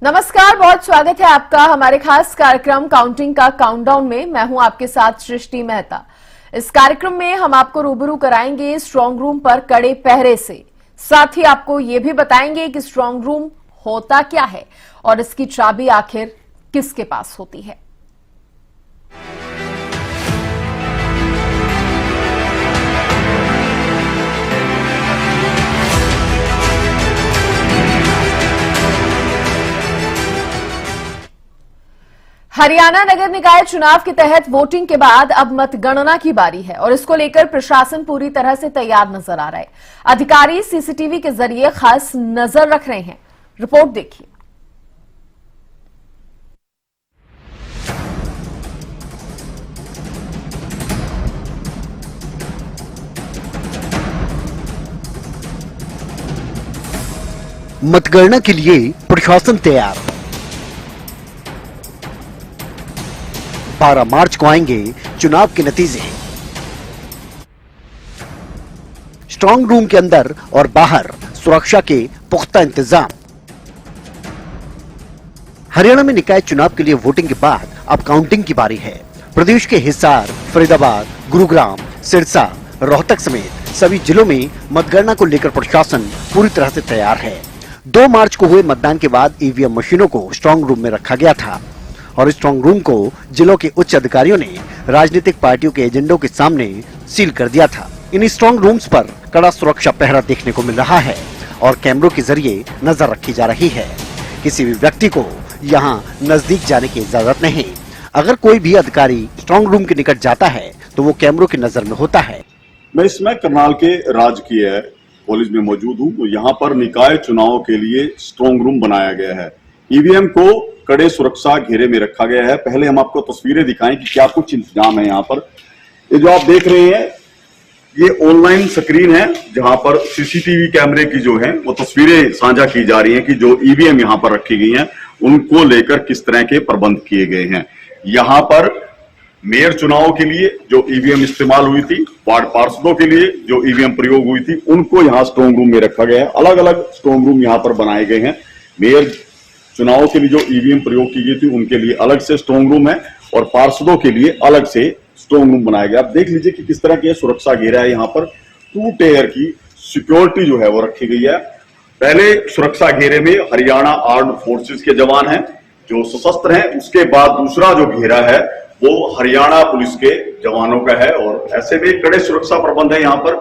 नमस्कार, बहुत स्वागत है आपका हमारे खास कार्यक्रम काउंटिंग का काउंटडाउन में। मैं हूं आपके साथ सृष्टि मेहता। इस कार्यक्रम में हम आपको रूबरू कराएंगे स्ट्रांग रूम पर कड़े पहरे से। साथ ही आपको ये भी बताएंगे कि स्ट्रांग रूम होता क्या है और इसकी चाबी आखिर किसके पास होती है। हरियाणा नगर निकाय चुनाव के तहत वोटिंग के बाद अब मतगणना की बारी है और इसको लेकर प्रशासन पूरी तरह से तैयार नजर आ रहा है। अधिकारी सीसीटीवी के जरिए खास नजर रख रहे हैं। रिपोर्ट देखिए। मतगणना के लिए प्रशासन तैयार। 12 मार्च को आएंगे चुनाव के नतीजे। स्ट्रांग रूम के अंदर और बाहर सुरक्षा के पुख्ता इंतजाम। हरियाणा में निकाय चुनाव के लिए वोटिंग के बाद अब काउंटिंग की बारी है। प्रदेश के हिसार, फरीदाबाद, गुरुग्राम, सिरसा, रोहतक समेत सभी जिलों में मतगणना को लेकर प्रशासन पूरी तरह से तैयार है। 2 मार्च को हुए मतदान के बाद ईवीएम मशीनों को स्ट्रांग रूम में रखा गया था और स्ट्रांग रूम को जिलों के उच्च अधिकारियों ने राजनीतिक पार्टियों के एजेंडों के सामने सील कर दिया था। इन स्ट्रांग रूम्स पर कड़ा सुरक्षा पहरा देखने को मिल रहा है और कैमरों के जरिए नजर रखी जा रही है। किसी भी व्यक्ति को यहां नजदीक जाने की इजाजत नहीं। अगर कोई भी अधिकारी स्ट्रांग रूम के निकट जाता है तो वो कैमरों की नजर में होता है। मैं इसमें करनाल के राजकीय कॉलेज में मौजूद हूँ। यहाँ पर निकाय चुनाव के लिए स्ट्रांग रूम बनाया गया है। ईवीएम को कड़े सुरक्षा घेरे में रखा गया है। पहले हम आपको तस्वीरें दिखाएं कि क्या कुछ इंतजाम है यहाँ पर। ये जो आप देख रहे हैं ये ऑनलाइन स्क्रीन है जहां पर सीसीटीवी कैमरे की जो है वो तस्वीरें साझा की जा रही हैं कि जो ईवीएम यहाँ पर रखी गई हैं उनको लेकर किस तरह के प्रबंध किए गए हैं। यहाँ पर मेयर चुनाव के लिए जो ईवीएम इस्तेमाल हुई थी, वार्ड पार्षदों के लिए जो ईवीएम प्रयोग हुई थी, उनको यहाँ स्ट्रांग रूम में रखा गया है। अलग अलग स्ट्रांग रूम यहाँ पर बनाए गए हैं। मेयर चुनाव के लिए जो ईवीएम प्रयोग की गई थी उनके लिए अलग से स्ट्रांग रूम है और पार्षदों के लिए अलग से स्ट्रांग रूम बनाया गया। आप देख लीजिए कि किस तरह की सुरक्षा घेरा है। यहाँ पर 2 टियर की सिक्योरिटी जो है वो रखी गई है। पहले सुरक्षा घेरे में हरियाणा आर्म्ड फोर्सेस के जवान हैं जो सशस्त्र हैं। उसके बाद दूसरा जो घेरा है वो हरियाणा पुलिस के जवानों का है और ऐसे में कड़े सुरक्षा प्रबंध है यहाँ पर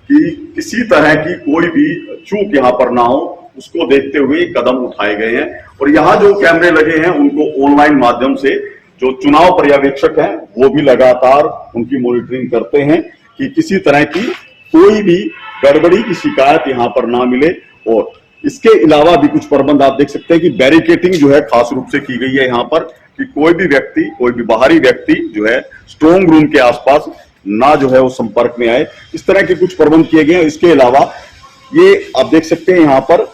कि किसी तरह की कोई भी चूक यहाँ पर ना हो, उसको देखते हुए कदम उठाए गए हैं। और यहाँ जो कैमरे लगे हैं उनको ऑनलाइन माध्यम से जो चुनाव पर्यवेक्षक हैं वो भी लगातार उनकी मॉनिटरिंग करते हैं कि किसी तरह की कोई भी गड़बड़ी की शिकायत यहाँ पर ना मिले। और इसके अलावा भी कुछ प्रबंध आप देख सकते हैं कि बैरिकेटिंग जो है खास रूप से की गई है यहाँ पर कि कोई भी व्यक्ति, कोई भी बाहरी व्यक्ति जो है स्ट्रांग रूम के आसपास ना जो है वो संपर्क में आए। इस तरह के कुछ प्रबंध किए गए हैं। इसके अलावा ये आप देख सकते हैं यहाँ पर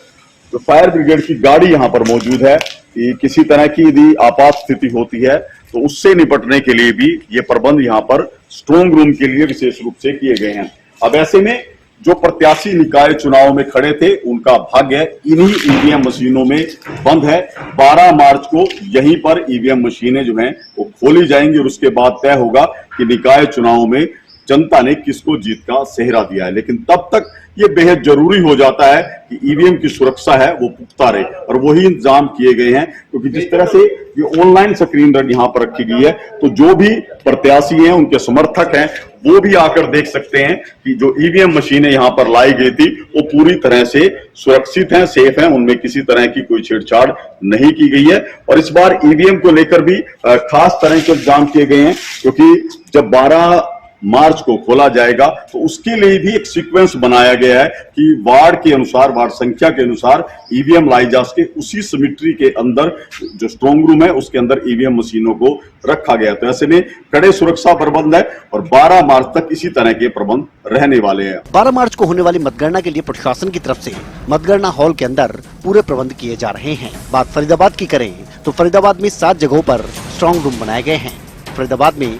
जो फायर ब्रिगेड की गाड़ी यहाँ पर मौजूद है कि किसी तरह की यदि आपात स्थिति होती है तो उससे निपटने के लिए भी ये प्रबंध यहाँ पर स्ट्रांग रूम के लिए विशेष रूप से किए गए हैं। अब ऐसे में जो प्रत्याशी निकाय चुनाव में खड़े थे उनका भाग्य इन्हीं ईवीएम मशीनों में बंद है। 12 मार्च को यहीं पर ईवीएम मशीनें जो हैं वो खोली जाएंगी और उसके बाद तय होगा कि निकाय चुनाव में जनता ने किसको जीत का सेहरा दिया है। लेकिन तब तक ये बेहद जरूरी हो जाता है कि ईवीएम की सुरक्षा है वो पुख्ता रहे और वही इंतजाम किए गए हैं क्योंकि जिस तरह से ये ऑनलाइन स्क्रीन यहाँ पर रखी गई है तो जो भी प्रत्याशी हैं, उनके समर्थक हैं, वो भी आकर देख सकते हैं कि जो ईवीएम मशीनें यहाँ पर लाई गई थी वो पूरी तरह से सुरक्षित हैं, सेफ हैं, उनमें किसी तरह की कोई छेड़छाड़ नहीं की गई है। और इस बार ईवीएम को लेकर भी खास तरह के इंतजाम किए गए हैं क्योंकि जब 12 मार्च को खोला जाएगा तो उसके लिए भी एक सीक्वेंस बनाया गया है कि वार्ड के अनुसार, वार्ड संख्या के अनुसार ईवीएम लाई जा सके। उसी सिमेट्री के अंदर जो स्ट्रांग रूम है उसके अंदर ईवीएम मशीनों को रखा गया। तो ऐसे में कड़े सुरक्षा प्रबंध है और 12 मार्च तक इसी तरह के प्रबंध रहने वाले हैं। 12 मार्च को होने वाली मतगणना के लिए प्रशासन की तरफ से मतगणना हॉल के अंदर पूरे प्रबंध किए जा रहे हैं। बात फरीदाबाद की करें तो फरीदाबाद में 7 जगहों पर स्ट्रांग रूम बनाए गए हैं। फरीदाबाद में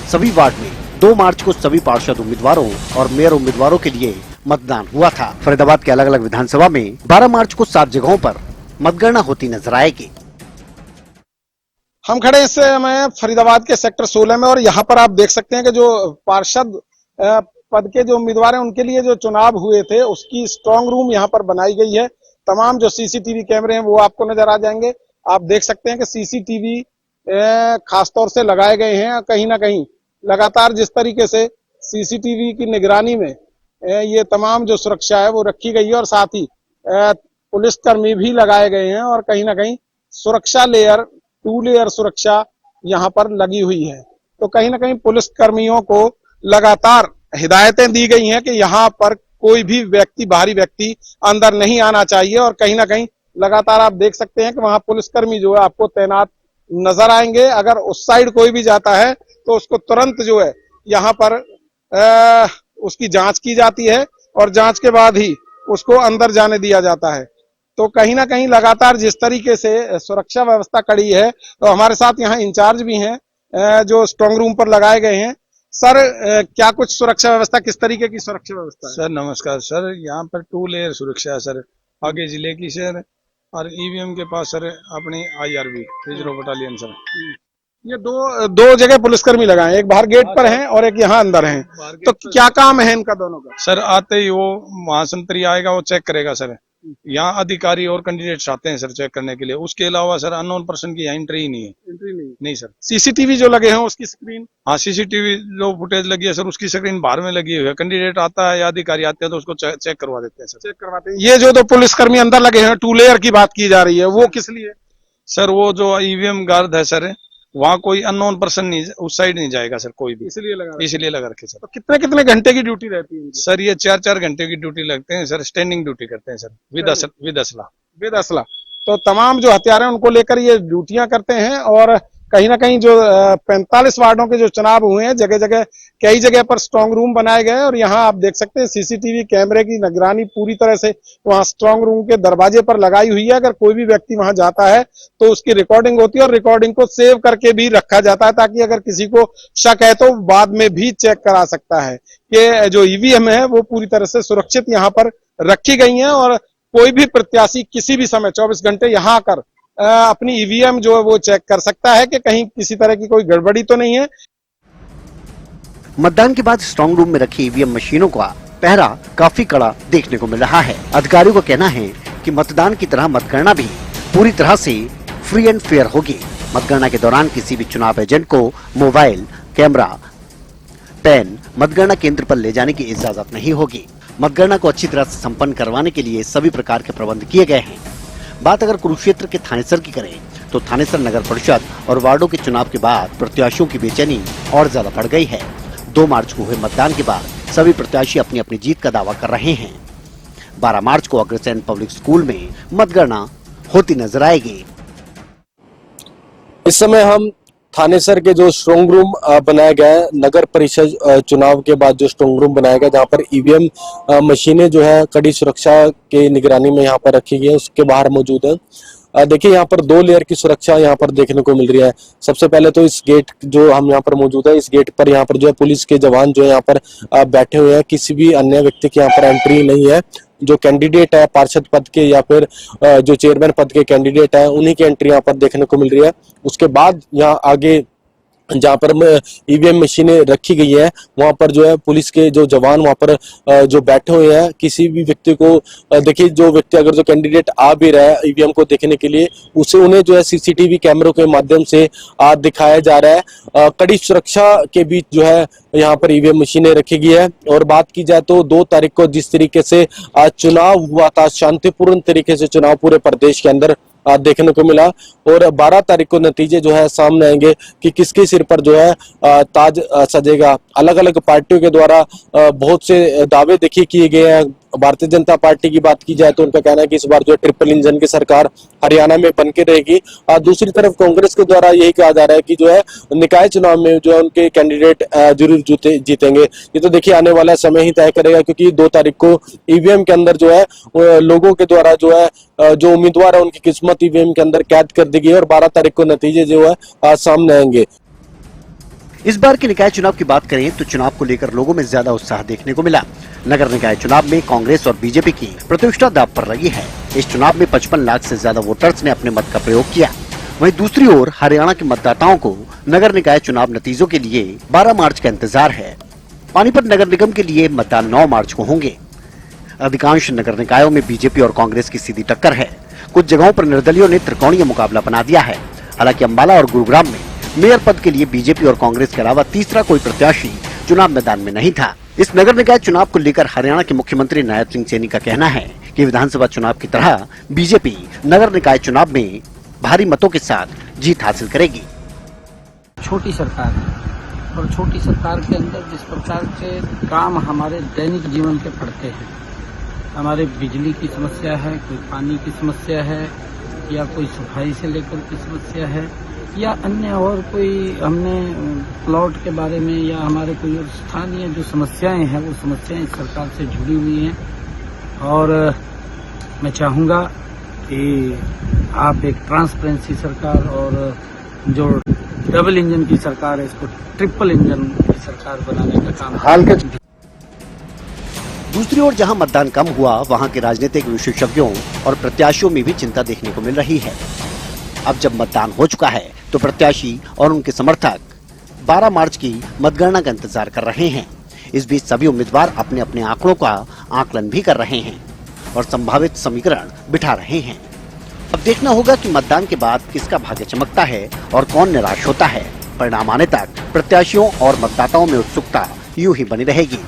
सभी वार्ड में 2 मार्च को सभी पार्षद उम्मीदवारों और मेयर उम्मीदवारों के लिए मतदान हुआ था। फरीदाबाद के अलग अलग विधानसभा में 12 मार्च को 7 जगहों पर मतगणना होती नजर आएगी। हम खड़े इस समय फरीदाबाद के सेक्टर 16 में और यहाँ पर आप देख सकते हैं कि जो पार्षद पद के जो उम्मीदवार हैं उनके लिए जो चुनाव हुए थे उसकी स्ट्रांग रूम यहाँ पर बनाई गई है। तमाम जो सीसीटीवी कैमरे हैं वो आपको नजर आ जाएंगे। आप देख सकते हैं कि सीसीटीवी खासतौर से लगाए गए हैं। कहीं ना कहीं लगातार जिस तरीके से सीसीटीवी की निगरानी में ये तमाम जो सुरक्षा है वो रखी गई है और साथ ही पुलिसकर्मी भी लगाए गए हैं और कहीं ना कहीं सुरक्षा लेयर 2 लेयर सुरक्षा यहाँ पर लगी हुई है। तो कहीं ना कहीं पुलिसकर्मियों को लगातार हिदायतें दी गई हैं कि यहाँ पर कोई भी व्यक्ति, बाहरी व्यक्ति अंदर नहीं आना चाहिए और कहीं ना कहीं लगातार आप देख सकते हैं कि वहां पुलिसकर्मी जो है आपको तैनात नजर आएंगे। अगर उस साइड कोई भी जाता है तो उसको तुरंत जो है यहाँ पर उसकी जांच की जाती है और जांच के बाद ही उसको अंदर जाने दिया जाता है। तो कहीं ना कहीं लगातार जिस तरीके से सुरक्षा व्यवस्था कड़ी है, तो हमारे साथ यहाँ इंचार्ज भी हैं जो स्ट्रांग रूम पर लगाए गए हैं। सर, क्या कुछ सुरक्षा व्यवस्था, किस तरीके की सुरक्षा व्यवस्था है? सर नमस्कार सर, यहाँ पर 2 लेयर सुरक्षा है सर, आगे जिले की सर और ईवीएम के पास सर अपनी IRB रिजर्व बटालियन सर। ये दो जगह पुलिसकर्मी लगाए, एक बाहर गेट पर हैं और एक यहाँ अंदर हैं। तो क्या काम है इनका दोनों का? सर आते ही वो महासंतरी आएगा, वो चेक करेगा सर। यहाँ अधिकारी और कैंडिडेट्स आते हैं सर चेक करने के लिए। उसके अलावा सर अननोन पर्सन की यहाँ एंट्री ही नहीं है। एंट्री नहीं सर। सीसीटीवी जो लगे हैं उसकी स्क्रीन? हाँ, सीसीटीवी जो फुटेज लगी है सर उसकी स्क्रीन बाहर में लगी हुई है। कैंडिडेट आता है या अधिकारी आते हैं तो उसको चेक करवा देते हैं सर। चेक करवाते हैं। ये जो 2 पुलिसकर्मी अंदर लगे हैं, 2 लेयर की बात की जा रही है, वो किस लिए? सर वो जो ईवीएम गार्ड है सर, वहाँ कोई अननोन पर्सन नहीं, उस साइड नहीं जाएगा सर कोई भी, इसलिए लगा रखे सर। तो कितने घंटे की ड्यूटी रहती है इनकी? सर ये 4-4 घंटे की ड्यूटी लगते हैं सर, स्टैंडिंग ड्यूटी करते हैं सर विद असला। तो तमाम जो हथियार हैं उनको लेकर ये ड्यूटियां करते हैं और कहीं ना कहीं जो 45 वार्डों के जो चुनाव हुए हैं, जगह जगह कई जगह पर स्ट्रांग रूम बनाए गए और यहाँ आप देख सकते हैं सीसीटीवी कैमरे की निगरानी पूरी तरह से वहाँ स्ट्रांग रूम के दरवाजे पर लगाई हुई है। अगर कोई भी व्यक्ति वहां जाता है तो उसकी रिकॉर्डिंग होती है और रिकॉर्डिंग को सेव करके भी रखा जाता है ताकि अगर किसी को शक है तो बाद में भी चेक करा सकता है कि जो ईवीएम है वो पूरी तरह से सुरक्षित यहाँ पर रखी गई है और कोई भी प्रत्याशी किसी भी समय 24 घंटे यहाँ आकर अपनी ईवीएम जो है वो चेक कर सकता है कि कहीं किसी तरह की कोई गड़बड़ी तो नहीं है। मतदान के बाद स्ट्रांग रूम में रखी ईवीएम मशीनों का पहरा काफी कड़ा देखने को मिल रहा है। अधिकारियों का कहना है कि मतदान की तरह मतगणना भी पूरी तरह से फ्री एंड फेयर होगी। मतगणना के दौरान किसी भी चुनाव एजेंट को मोबाइल, कैमरा, पेन मतगणना केंद्र पर ले जाने की इजाजत नहीं होगी। मतगणना को अच्छी तरह से संपन्न करवाने के लिए सभी प्रकार के प्रबंध किए गए हैं। बात अगर कुरुक्षेत्र के थानेसर की करें तो थानेसर नगर परिषद और वार्डों के चुनाव के बाद प्रत्याशियों की बेचैनी और ज्यादा बढ़ गई है। 2 मार्च को हुए मतदान के बाद सभी प्रत्याशी अपनी अपनी जीत का दावा कर रहे हैं। 12 मार्च को अग्रसेन पब्लिक स्कूल में मतगणना होती नजर आएगी। इस समय हम थानेसर के जो स्ट्रांग रूम बनाया गया है, नगर परिषद चुनाव के बाद जो स्ट्रांग रूम बनाया गया जहाँ पर ईवीएम मशीनें जो है कड़ी सुरक्षा के निगरानी में यहाँ पर रखी गई है, उसके बाहर मौजूद है। देखिए यहाँ पर 2 लेयर की सुरक्षा यहाँ पर देखने को मिल रही है। सबसे पहले तो इस गेट जो हम यहाँ पर मौजूद है, इस गेट पर यहाँ पर जो है पुलिस के जवान जो है यहाँ पर बैठे हुए हैं। किसी भी अन्य व्यक्ति की यहाँ पर एंट्री नहीं है। जो कैंडिडेट है पार्षद पद के या फिर जो चेयरमैन पद के कैंडिडेट है उन्हीं की एंट्री यहाँ पर देखने को मिल रही है। उसके बाद यहाँ आगे जहाँ पर ईवीएम मशीनें रखी गई है वहां पर जो है पुलिस के जो जवान वहां पर जो बैठे हुए हैं। किसी भी व्यक्ति को देखिए, जो व्यक्ति अगर जो कैंडिडेट आ भी रहा है ईवीएम को देखने के लिए, उसे उन्हें जो है सीसीटीवी कैमरों के माध्यम से दिखाया जा रहा है। कड़ी सुरक्षा के बीच जो है यहाँ पर ईवीएम मशीनें रखी गई है। और बात की जाए तो 2 तारीख को जिस तरीके से चुनाव हुआ था, शांतिपूर्ण तरीके से चुनाव पूरे प्रदेश के अंदर देखने को मिला और 12 तारीख को नतीजे जो है सामने आएंगे कि किसके सिर पर जो है ताज सजेगा। अलग अलग पार्टियों के द्वारा बहुत से दावे देखिए किए गए हैं। भारतीय जनता पार्टी की बात की जाए तो उनका कहना है कि इस बार जो है ट्रिपल इंजन की सरकार हरियाणा में बनके रहेगी। दूसरी तरफ कांग्रेस के द्वारा यही कहा जा रहा है कि जो है निकाय चुनाव में जो है उनके कैंडिडेट जरूर जीतेंगे। ये तो देखिए आने वाला समय ही तय करेगा, क्योंकि 2 तारीख को ईवीएम के अंदर जो है लोगों के द्वारा जो है जो उम्मीदवार है उनकी किस्मत ईवीएम के अंदर कैद कर दी गई है और 12 तारीख को नतीजे जो है सामने आएंगे। इस बार के निकाय चुनाव की बात करें तो चुनाव को लेकर लोगों में ज्यादा उत्साह देखने को मिला। नगर निकाय चुनाव में कांग्रेस और बीजेपी की प्रतिष्ठा दांव पर लगी है। इस चुनाव में 55 लाख से ज्यादा वोटर्स ने अपने मत का प्रयोग किया। वहीं दूसरी ओर हरियाणा के मतदाताओं को नगर निकाय चुनाव नतीजों के लिए 12 मार्च का इंतजार है। पानीपत नगर निगम के लिए मतदान 9 मार्च को होंगे। अधिकांश नगर निकायों में बीजेपी और कांग्रेस की सीधी टक्कर है। कुछ जगहों पर निर्दलीयों ने त्रिकोणीय मुकाबला बना दिया है। हालांकि अंबाला और गुरुग्राम में मेयर पद के लिए बीजेपी और कांग्रेस के अलावा तीसरा कोई प्रत्याशी चुनाव मैदान में नहीं था। इस नगर निकाय चुनाव को लेकर हरियाणा के मुख्यमंत्री नायब सिंह सैनी का कहना है कि विधानसभा चुनाव की तरह बीजेपी नगर निकाय चुनाव में भारी मतों के साथ जीत हासिल करेगी। छोटी सरकार है और छोटी सरकार के अंदर जिस प्रकार के काम हमारे दैनिक जीवन के पड़ते हैं, हमारे बिजली की समस्या है, कोई पानी की समस्या है, या कोई सफाई से लेकर की समस्या है, या अन्य और कोई हमने प्लॉट के बारे में या हमारे कोई और स्थानीय जो समस्याएं हैं वो समस्याएं सरकार से जुड़ी हुई हैं। और मैं चाहूँगा कि आप एक ट्रांसपेरेंसी सरकार और जो डबल इंजन की सरकार है इसको ट्रिपल इंजन की सरकार बनाने का काम हाल के। दूसरी ओर जहां मतदान कम हुआ वहां के राजनीतिक विशेषज्ञों और प्रत्याशियों में भी चिंता देखने को मिल रही है। अब जब मतदान हो चुका है तो प्रत्याशी और उनके समर्थक 12 मार्च की मतगणना का इंतजार कर रहे हैं। इस बीच सभी उम्मीदवार अपने अपने आंकड़ों का आकलन भी कर रहे हैं और संभावित समीकरण बिठा रहे हैं। अब देखना होगा कि मतदान के बाद किसका भाग्य चमकता है और कौन निराश होता है। परिणाम आने तक प्रत्याशियों और मतदाताओं में उत्सुकता यूं ही बनी रहेगी।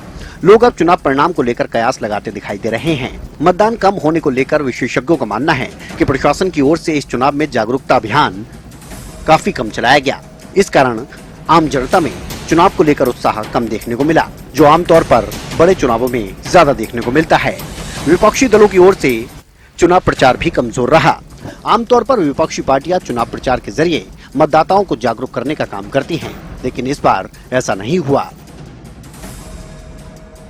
लोग अब चुनाव परिणाम को लेकर कयास लगाते दिखाई दे रहे हैं। मतदान कम होने को लेकर विशेषज्ञों का मानना है कि प्रशासन की ओर से इस चुनाव में जागरूकता अभियान काफी कम चलाया गया। इस कारण आम जनता में चुनाव को लेकर उत्साह कम देखने को मिला, जो आमतौर पर बड़े चुनावों में ज्यादा देखने को मिलता है। विपक्षी दलों की ओर से चुनाव प्रचार भी कमजोर रहा। आमतौर पर विपक्षी पार्टियां चुनाव प्रचार के जरिए मतदाताओं को जागरूक करने का काम करती हैं, लेकिन इस बार ऐसा नहीं हुआ।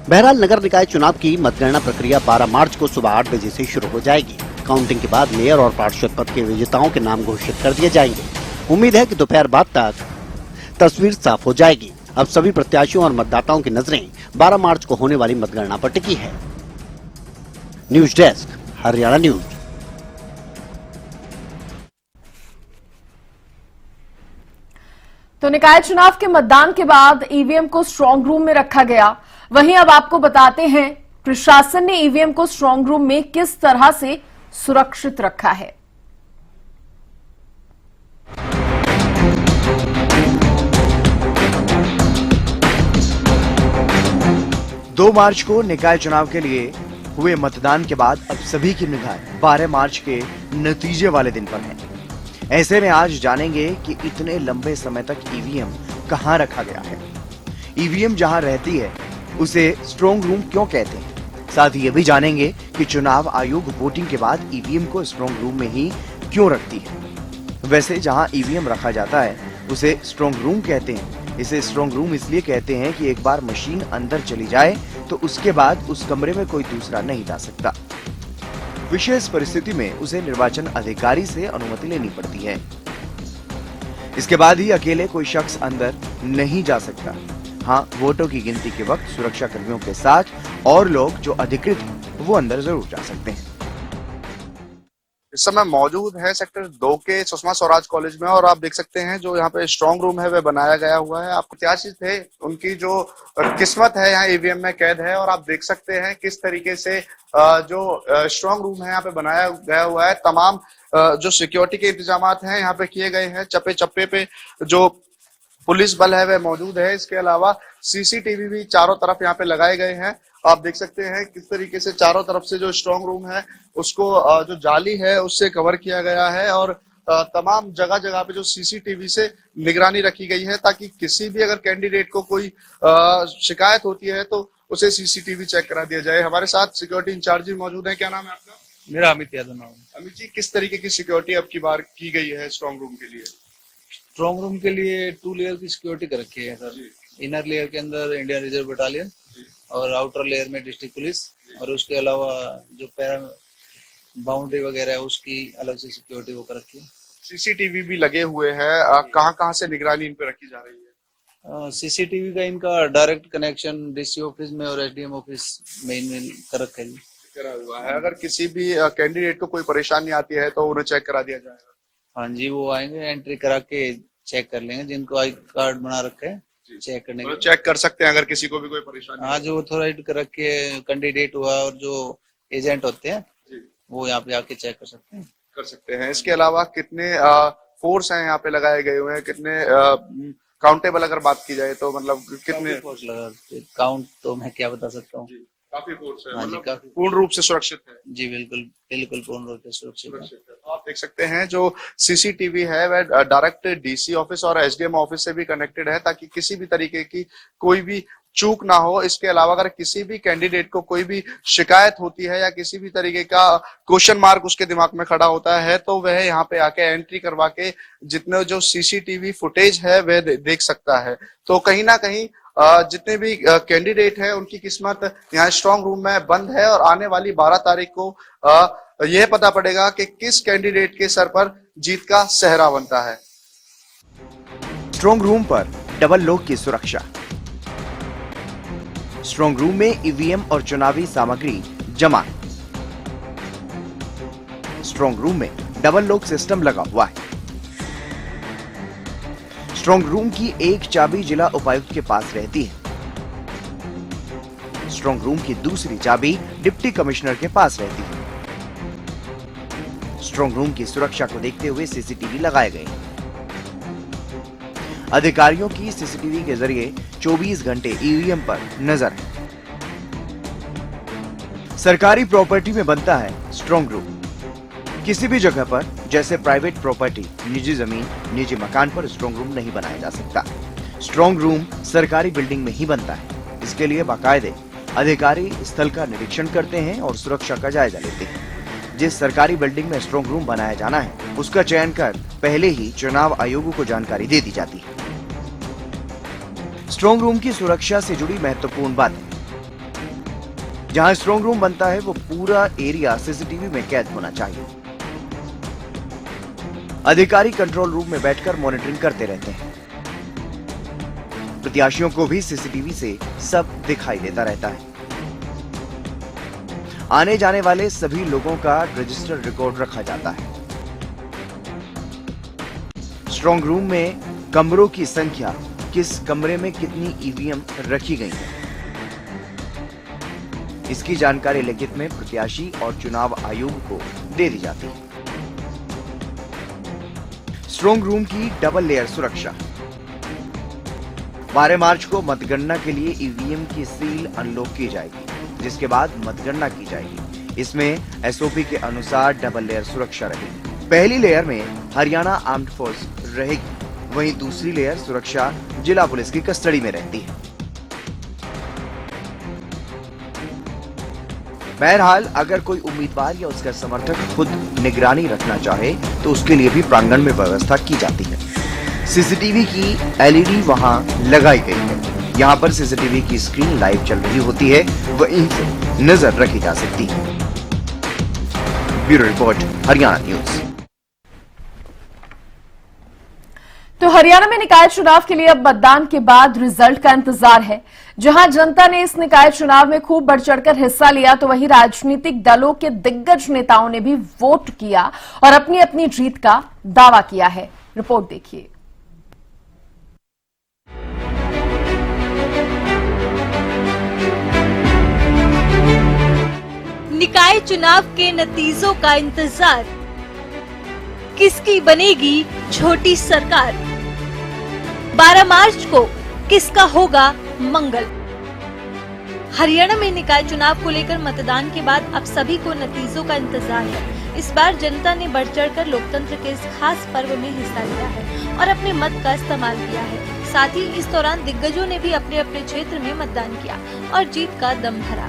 बहरहाल नगर निकाय चुनाव की मतगणना प्रक्रिया 12 मार्च को सुबह 8 बजे से शुरू हो जाएगी। काउंटिंग के बाद मेयर और पार्षद पद के विजेताओं के नाम घोषित कर दिए जाएंगे। उम्मीद है कि दोपहर बाद तक तस्वीर साफ हो जाएगी। अब सभी प्रत्याशियों और मतदाताओं की नजरें 12 मार्च को होने वाली मतगणना पर टिकी है। News desk, Haryana news. तो निकाय चुनाव के मतदान के बाद ईवीएम को स्ट्रांग रूम में रखा गया। वहीं अब आपको बताते हैं प्रशासन ने ईवीएम को स्ट्रांग रूम में किस तरह से सुरक्षित रखा है। 2 मार्च को निकाय चुनाव के लिए हुए मतदान के बाद अब सभी की निगाह 12 मार्च के नतीजे वाले दिन पर है। ऐसे में आज जानेंगे कि इतने लंबे समय तक ईवीएम कहां रखा गया है। ईवीएम जहां रहती है उसे स्ट्रांग रूम क्यों कहते हैं। साथ ही ये भी जानेंगे कि चुनाव आयोग वोटिंग के बाद ईवीएम को स्ट्रांग रूम में ही क्यों रखती है। वैसे जहां ईवीएम रखा जाता है उसे स्ट्रांग रूम कहते हैं। इसे स्ट्रांग रूम इसलिए कहते हैं कि एक बार मशीन अंदर चली जाए तो उसके बाद उस कमरे में कोई दूसरा नहीं जा सकता। विशेष परिस्थिति में उसे निर्वाचन अधिकारी से अनुमति लेनी पड़ती है। इसके बाद ही अकेले कोई शख्स अंदर नहीं जा सकता। हाँ, वोटों की गिनती के वक्त सुरक्षा कर्मियों के साथ और लोग जो अधिकृत हैं वो अंदर जरूर जा सकते हैं। इस समय मौजूद है सेक्टर 2 के सुषमा स्वराज कॉलेज में और आप देख सकते हैं जो यहाँ पे स्ट्रांग रूम है वह बनाया गया हुआ है। आप प्रत्याशी थे, उनकी जो किस्मत है यहाँ ईवीएम में कैद है और आप देख सकते हैं किस तरीके से जो स्ट्रांग रूम है यहाँ पे बनाया गया हुआ है। तमाम जो सिक्योरिटी के इंतजाम हैं यहाँ पे किए गए हैं। चप्पे चप्पे पे जो पुलिस बल है वह मौजूद है। इसके अलावा सीसीटीवी भी चारों तरफ यहाँ पे लगाए गए हैं। आप देख सकते हैं किस तरीके से चारों तरफ से जो स्ट्रांग रूम है उसको जो जाली है उससे कवर किया गया है और तमाम जगह जगह पे जो सीसीटीवी से निगरानी रखी गई है ताकि किसी भी अगर कैंडिडेट को कोई शिकायत होती है तो उसे सीसीटीवी चेक करा दिया जाए। हमारे साथ सिक्योरिटी इंचार्ज भी मौजूद है। क्या नाम है आपका? मेरा अमित यादव नाम है। अमित जी, किस तरीके की सिक्योरिटी अब की बार की गई है स्ट्रांग रूम के लिए? स्ट्रांग रूम के लिए 2 लेयर की सिक्योरिटी कर रखी है सर। इनर लेयर के अंदर इंडियन रिजर्व बटालियन और आउटर लेयर में डिस्ट्रिक्ट पुलिस और उसके अलावा जो पैरा बाउंड्री वगैरह है उसकी अलग से सिक्योरिटी वो कर रखी है। सीसीटीवी भी लगे हुए हैं। कहाँ से निगरानी इन पे रखी जा रही है? सीसीटीवी का इनका डायरेक्ट कनेक्शन डीसी ऑफिस में और एसडीएम ऑफिस में कर रखा है। करा हुआ है। अगर किसी भी कैंडिडेट को कोई परेशानी आती है तो उन्हें चेक करा दिया जाएगा। हाँ जी, वो आएंगे, एंट्री करा के चेक कर लेंगे, जिनको आई कार्ड बना रखे हैं चेक करने के। चेक कर सकते हैं अगर किसी को भी कोई परेशानी। हाँ, जो ऑथोराइज कर रखे कैंडिडेट हुआ और जो एजेंट होते हैं वो यहाँ पे आके चेक कर सकते हैं। इसके अलावा कितने फोर्स हैं यहाँ पे लगाए गए हुए हैं, कितने काउंटेबल अगर बात की जाए तो मतलब कितने फोर्स लगा, काउंट तो मैं क्या बता सकता हूँ। काफी फोर्स है, हाँ जी, मतलब काफी पूर्ण रूप से सुरक्षित है। जी बिल्कुल बिल्कुल पूर्ण रूप से सुरक्षित है। आप देख सकते हैं जो सीसीटीवी है वह डायरेक्ट डीसी ऑफिस और एसडीएम ऑफिस से भी कनेक्टेड है, ताकि किसी भी तरीके की कोई भी चूक ना हो। इसके अलावा अगर किसी भी कैंडिडेट को कोई भी शिकायत होती है या किसी भी तरीके का क्वेश्चन मार्क उसके दिमाग में खड़ा होता है तो वह यहाँ पे आके एंट्री करवा के जितने जो सीसीटीवी फुटेज है वह देख सकता है। तो कहीं ना कहीं जितने भी कैंडिडेट है उनकी किस्मत यहाँ स्ट्रांग रूम में बंद है और आने वाली 12 तारीख को यह पता पड़ेगा कि किस कैंडिडेट के सर पर जीत का सेहरा बनता है। स्ट्रांग रूम पर डबल लॉक की सुरक्षा। स्ट्रांग रूम में ईवीएम और चुनावी सामग्री जमा। स्ट्रांग रूम में डबल लॉक सिस्टम लगा हुआ है। स्ट्रांग रूम की एक चाबी जिला उपायुक्त के पास रहती है। स्ट्रांग रूम की दूसरी चाबी डिप्टी कमिश्नर के पास रहती है। स्ट्रांग रूम की सुरक्षा को देखते हुए सीसीटीवी लगाए गए। अधिकारियों की सीसीटीवी के जरिए 24 घंटे ईवीएम पर नजर है। सरकारी प्रॉपर्टी में बनता है स्ट्रांग रूम। किसी भी जगह पर जैसे प्राइवेट प्रॉपर्टी, निजी जमीन, निजी मकान पर स्ट्रांग रूम नहीं बनाया जा सकता। स्ट्रांग रूम सरकारी बिल्डिंग में ही बनता है। इसके लिए बाकायदे अधिकारी स्थल का निरीक्षण करते हैं और सुरक्षा का जायजा लेते हैं। जिस सरकारी बिल्डिंग में स्ट्रांग रूम बनाया जाना है उसका चयन कर पहले ही चुनाव आयोगों को जानकारी दे दी जाती है। स्ट्रांग रूम की सुरक्षा से जुड़ी महत्वपूर्ण बातें। जहां स्ट्रांग रूम बनता है वो पूरा एरिया सीसीटीवी में कैद होना चाहिए। अधिकारी कंट्रोल रूम में बैठकर मॉनिटरिंग करते रहते हैं। प्रत्याशियों को भी सीसीटीवी से सब दिखाई देता रहता है। आने जाने वाले सभी लोगों का रजिस्टर रिकॉर्ड रखा जाता है। स्ट्रांग रूम में कमरों की संख्या, किस कमरे में कितनी ईवीएम रखी गई है, इसकी जानकारी लिखित में प्रत्याशी और चुनाव आयोग को दे दी जाती है। स्ट्रांग रूम की डबल लेयर सुरक्षा। 12 मार्च को मतगणना के लिए ईवीएम की सील अनलॉक की जाएगी, जिसके बाद मतगणना की जाएगी। इसमें एसओपी के अनुसार डबल लेयर सुरक्षा रहेगी। पहली लेयर में हरियाणा आर्म्ड फोर्स रहेगी, वहीं दूसरी लेयर सुरक्षा जिला पुलिस की कस्टडी में रहती है। बहरहाल अगर कोई उम्मीदवार या उसका समर्थक खुद निगरानी रखना चाहे तो उसके लिए भी प्रांगण में व्यवस्था की जाती है। सीसीटीवी की एलईडी वहां लगाई गई है। यहाँ पर सीसीटीवी की स्क्रीन लाइव चल रही होती है, वहीं से नजर रखी जा सकती है। Bureau report, Haryana news. तो हरियाणा में निकाय चुनाव के लिए अब मतदान के बाद रिजल्ट का इंतजार है। जहां जनता ने इस निकाय चुनाव में खूब बढ़ चढ़कर हिस्सा लिया तो वहीं राजनीतिक दलों के दिग्गज नेताओं ने भी वोट किया और अपनी अपनी जीत का दावा किया है। रिपोर्ट देखिए। निकाय चुनाव के नतीजों का इंतजार। किसकी बनेगी छोटी सरकार? 12 मार्च को किसका होगा मंगल? हरियाणा में निकाय चुनाव को लेकर मतदान के बाद अब सभी को नतीजों का इंतजार है। इस बार जनता ने बढ़ चढ़कर लोकतंत्र के इस खास पर्व में हिस्सा लिया है और अपने मत का इस्तेमाल किया है। साथ ही इस दौरान दिग्गजों ने भी अपने अपने क्षेत्र में मतदान किया और जीत का दम भरा।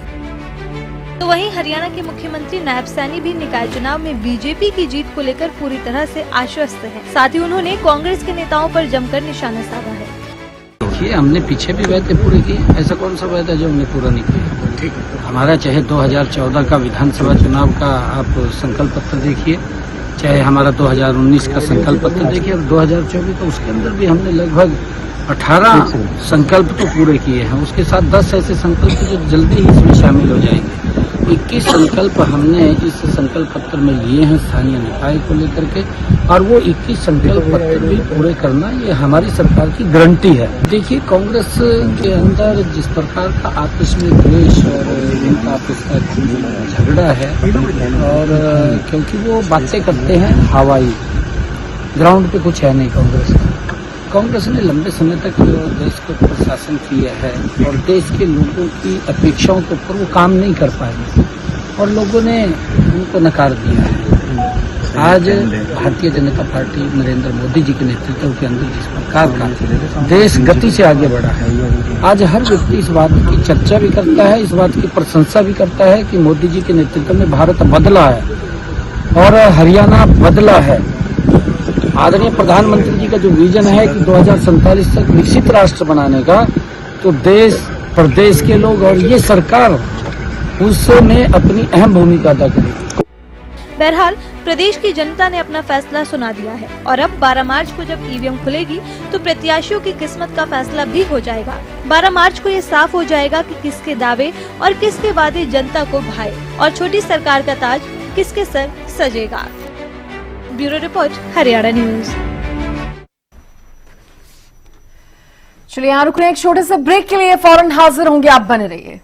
तो वहीं हरियाणा के मुख्यमंत्री नायब सैनी भी निकाय चुनाव में बीजेपी की जीत को लेकर पूरी तरह से आश्वस्त हैं। साथ ही उन्होंने कांग्रेस के नेताओं पर जमकर निशाना साधा है। देखिए, हमने पीछे भी वायदे पूरे किए, ऐसा कौन सा वायदा जो हमने पूरा नहीं किया? ठीक है, हमारा चाहे 2014 का विधानसभा चुनाव का आप संकल्प पत्र देखिए, चाहे हमारा 2019 का संकल्प पत्र देखिए और 2024 का, उसके अंदर भी हमने लगभग 18 संकल्प तो पूरे किए हैं। उसके साथ 10 ऐसे संकल्प जो जल्दी ही इसमें शामिल हो जाएंगे। 21 संकल्प हमने इस संकल्प पत्र में लिए हैं स्थानीय निकाय को लेकर के, और वो 21 संकल्प पत्र भी पूरे करना ये हमारी सरकार की गारंटी है। देखिए, कांग्रेस के अंदर जिस प्रकार का आपस में द्वेष और उनका आपस का झगड़ा है, और क्योंकि वो बातें करते हैं हवाई, ग्राउंड पे कुछ है नहीं कांग्रेस का। कांग्रेस ने लंबे समय तक देश के ऊपर शासन किया है और देश के लोगों की अपेक्षाओं के ऊपर वो काम नहीं कर पाए और लोगों ने उनको नकार दिया है। आज भारतीय जनता पार्टी नरेंद्र मोदी जी के नेतृत्व के अंदर जिस प्रकार का देश गति से आगे बढ़ा है, आज हर व्यक्ति इस बात की चर्चा भी करता है, इस बात की प्रशंसा भी करता है कि मोदी जी के नेतृत्व में भारत बदला है और हरियाणा बदला है। आदरणीय प्रधानमंत्री जी का जो विजन है कि 2047 तक विकसित राष्ट्र बनाने का, तो देश प्रदेश के लोग और ये सरकार उसमें अपनी अहम भूमिका अदा करेगी। बहरहाल प्रदेश की जनता ने अपना फैसला सुना दिया है और अब 12 मार्च को जब ईवीएम खुलेगी तो प्रत्याशियों की किस्मत का फैसला भी हो जाएगा। 12 मार्च को ये साफ हो जाएगा कि किसके दावे और किसके वादे जनता को भाए और छोटी सरकार का ताज किसके सर सजेगा। Bureau report, Haryana news. चलिए यहाँ रुक रहे हैं एक छोटे से ब्रेक के लिए, फौरन हाजिर होंगे, आप बने रहिए।